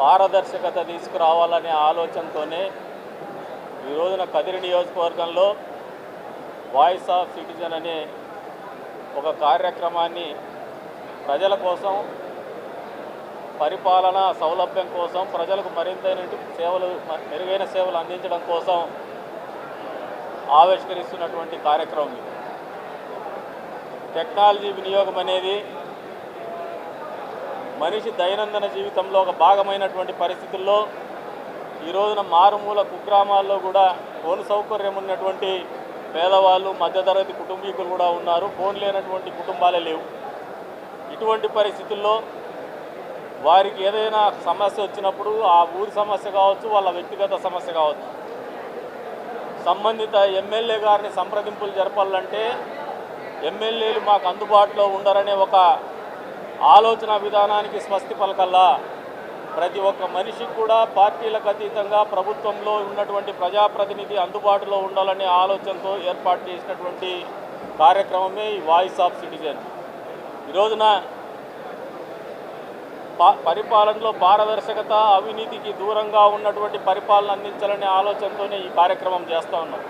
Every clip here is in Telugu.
పారదర్శకత తీసుకురావాలనే ఆలోచనతోనే ఈ రోజున కదిరి నియోజకవర్గంలో వాయిస్ ఆఫ్ సిటిజన్ అనే ఒక కార్యక్రమాన్ని ప్రజల కోసం, పరిపాలన సౌలభ్యం కోసం, ప్రజలకు మెరుగైన సేవలు అందించడం కోసం ఆవిష్కరిస్తున్నటువంటి కార్యక్రమం ఇది. టెక్నాలజీ వినియోగం అనేది మనిషి దైనందిన జీవితంలో ఒక భాగమైనటువంటి పరిస్థితుల్లో ఈ రోజున మారుమూల కుగ్రామాల్లో కూడా ఫోన్ సౌకర్యం ఉన్నటువంటి పేదవాళ్ళు, మధ్యతరగతి కుటుంబీకులు కూడా ఉన్నారు. ఫోన్ లేనటువంటి కుటుంబాలే లేవు. ఇటువంటి పరిస్థితుల్లో వారికి ఏదైనా సమస్య వచ్చినప్పుడు, ఆ ఊరి సమస్య కావచ్చు, వాళ్ళ వ్యక్తిగత సమస్య కావచ్చు, సంబంధిత ఎమ్మెల్యే గారిని సంప్రదింపులు జరపాలంటే ఎమ్మెల్యేలు మాకు అందుబాటులో ఉండరనే ఒక ఆలోచన విధానానికి స్వస్తి పలకల్లా ప్రతి ఒక్క మనిషికి కూడా పార్టీలకు అతీతంగా ప్రభుత్వంలో ఉన్నటువంటి ప్రజాప్రతినిధి అందుబాటులో ఉండాలనే ఆలోచనతో ఏర్పాటు చేసినటువంటి కార్యక్రమమే ఈ వాయిస్ ఆఫ్ సిటిజన్. ఈ రోజున పరిపాలనలో పారదర్శకత, అవినీతికి దూరంగా ఉన్నటువంటి పరిపాలన అందించాలనే ఆలోచనతోనే ఈ కార్యక్రమం చేస్తూ ఉన్నాం.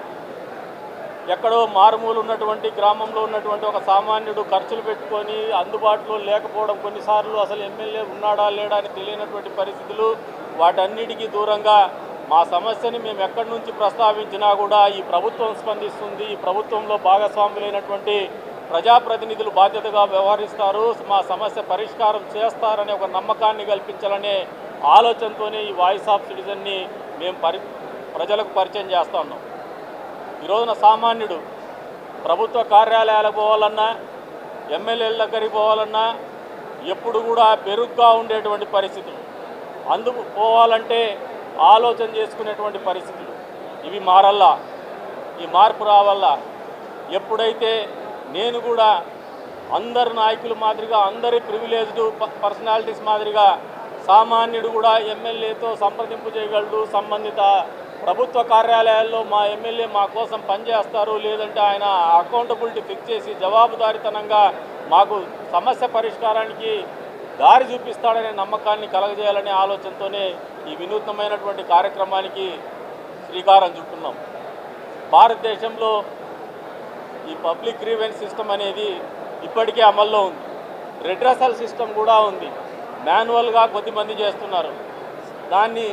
ఎక్కడో మారుమూలు ఉన్నటువంటి గ్రామంలో ఉన్నటువంటి ఒక సామాన్యుడు ఖర్చులు పెట్టుకొని అందుబాటులో లేకపోవడం, కొన్నిసార్లు అసలు ఎమ్మెల్యే ఉన్నాడా లేడా అని తెలియనటువంటి పరిస్థితులు, వాటన్నిటికీ దూరంగా మా సమస్యని మేము ఎక్కడి నుంచి ప్రస్తావించినా కూడా ఈ ప్రభుత్వం స్పందిస్తుంది, ఈ ప్రభుత్వంలో భాగస్వాములైనటువంటి ప్రజాప్రతినిధులు బాధ్యతగా వ్యవహరిస్తారు, మా సమస్య పరిష్కారం చేస్తారనే ఒక నమ్మకాన్ని కల్పించాలనే ఆలోచనతోనే ఈ వాయిస్ ఆఫ్ సిటిజన్ని మేము ప్రజలకు పరిచయం చేస్తూ ఉన్నాం. ఈ రోజున సామాన్యుడు ప్రభుత్వ కార్యాలయాలకు పోవాలన్నా, ఎమ్మెల్యేల దగ్గరికి పోవాలన్నా ఎప్పుడు కూడా బెరుగ్గా ఉండేటువంటి పరిస్థితులు, అందుకు పోవాలంటే ఆలోచన చేసుకునేటువంటి పరిస్థితులు ఇవి మారల్లా. ఈ మార్పు రావల్లా. ఎప్పుడైతే నేను కూడా అందరు నాయకుల మాదిరిగా, అందరి ప్రివిలేజ్డ్ పర్సనాలిటీస్ మాదిరిగా సామాన్యుడు కూడా ఎమ్మెల్యేతో సంప్రదింపు చేయగలడు, సంబంధిత ప్రభుత్వ కార్యాలయాల్లో మా ఎమ్మెల్యే మా కోసం పనిచేస్తారు, లేదంటే ఆయన అకౌంటబిలిటీ ఫిక్స్ చేసి జవాబుదారీతనంగా మాకు సమస్య పరిష్కారానికి దారి చూపిస్తాడనే నమ్మకాన్ని కలగజేయాలనే ఆలోచనతోనే ఈ వినూత్నమైనటువంటి కార్యక్రమానికి శ్రీకారం చుట్టున్నాం. భారతదేశంలో ఈ పబ్లిక్ గ్రీవెన్స్ సిస్టమ్ అనేది ఇప్పటికే అమల్లో ఉంది. రెడ్రెసల్ సిస్టమ్ కూడా ఉంది. మాన్యువల్గా కొద్దిమంది చేస్తున్నారు, దాన్ని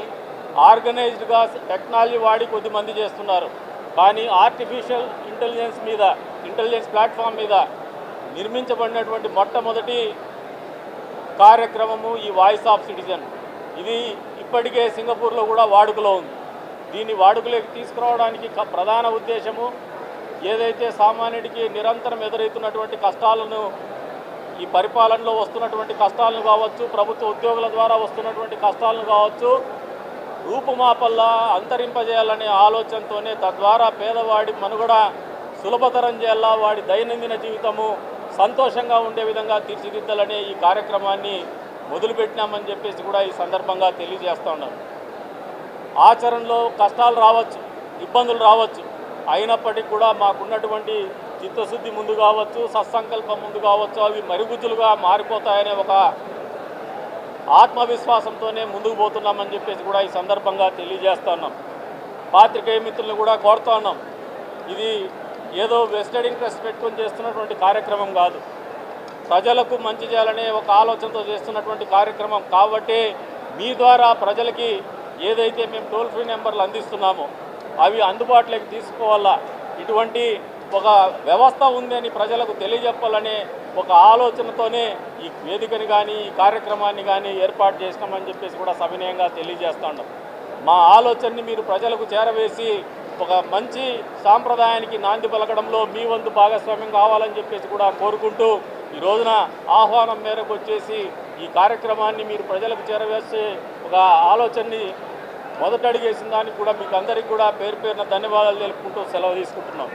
ఆర్గనైజ్డ్గా టెక్నాలజీ వాడి కొద్దిమంది చేస్తున్నారు. కానీ ఆర్టిఫిషియల్ ఇంటెలిజెన్స్ ప్లాట్ఫామ్ మీద నిర్మించబడినటువంటి మొట్టమొదటి కార్యక్రమము ఈ వాయిస్ ఆఫ్ సిటిజన్. ఇది ఇప్పటికే సింగపూర్లో కూడా వాడుకలో ఉంది. దీన్ని వాడుకలోకి తీసుకురావడానికి ప్రధాన ఉద్దేశము ఏదైతే సామాన్యుడికి నిరంతరం ఎదురవుతున్నటువంటి కష్టాలను, ఈ పరిపాలనలో వస్తున్నటువంటి కష్టాలను కావచ్చు, ప్రభుత్వ ఉద్యోగుల ద్వారా వస్తున్నటువంటి కష్టాలను కావచ్చు, రూపుమాపల్లా అంతరింపజేయాలనే ఆలోచనతోనే, తద్వారా పేదవాడి మనుగడ సులభతరం చేయాలా, వాడి దైనందిన జీవితము సంతోషంగా ఉండే విధంగా తీర్చిదిద్దాలనే ఈ కార్యక్రమాన్ని మొదలుపెట్టినామని చెప్పేసి కూడా ఈ సందర్భంగా తెలియజేస్తూ ఉన్నాను. ఆచరణలో కష్టాలు రావచ్చు, ఇబ్బందులు రావచ్చు, అయినప్పటికీ కూడా మాకున్నటువంటి చిత్తశుద్ధి ముందు కావచ్చు, సత్సంకల్పం ముందు కావచ్చు, అవి మరుగుజ్జులుగా మారిపోతాయనే ఒక ఆత్మవిశ్వాసంతోనే ముందుకు పోతున్నామని చెప్పేసి కూడా ఈ సందర్భంగా తెలియజేస్తున్నాం. పాత్రికేయ మిత్రులను కూడా కోరుతా ఉన్నాం, ఇది ఏదో వెస్టెడ్ ఇంట్రెస్ట్ పెట్టుకొని చేస్తున్నటువంటి కార్యక్రమం కాదు, ప్రజలకు మంచి చేయాలనే ఒక ఆలోచనతో చేస్తున్నటువంటి కార్యక్రమం. కాబట్టి మీ ద్వారా ప్రజలకి ఏదైతే మేము టోల్ ఫ్రీ నెంబర్లు అందిస్తున్నామో అవి అందుబాటులోకి తీసుకోవాలా, ఇటువంటి ఒక వ్యవస్థ ఉందని ప్రజలకు తెలియజెప్పాలనే ఒక ఆలోచనతోనే ఈ వేదికని కానీ, ఈ కార్యక్రమాన్ని కానీ ఏర్పాటు చేసినామని చెప్పేసి కూడా సవినయంగా తెలియజేస్తున్నాం. మా ఆలోచనని మీరు ప్రజలకు చేరవేసి ఒక మంచి సాంప్రదాయానికి నాంది పలకడంలో మీ వంతు భాగస్వామ్యం కావాలని చెప్పేసి కూడా కోరుకుంటూ, ఈ రోజున ఆహ్వానం మేరకు వచ్చేసి ఈ కార్యక్రమాన్ని మీరు ప్రజలకు చేరవేసే ఒక ఆలోచనని మొదట అడిగేసిన దానికి కూడా మీకు అందరికీ కూడా పేరు పేరున ధన్యవాదాలు తెలుపుకుంటూ సెలవు తీసుకుంటున్నాం.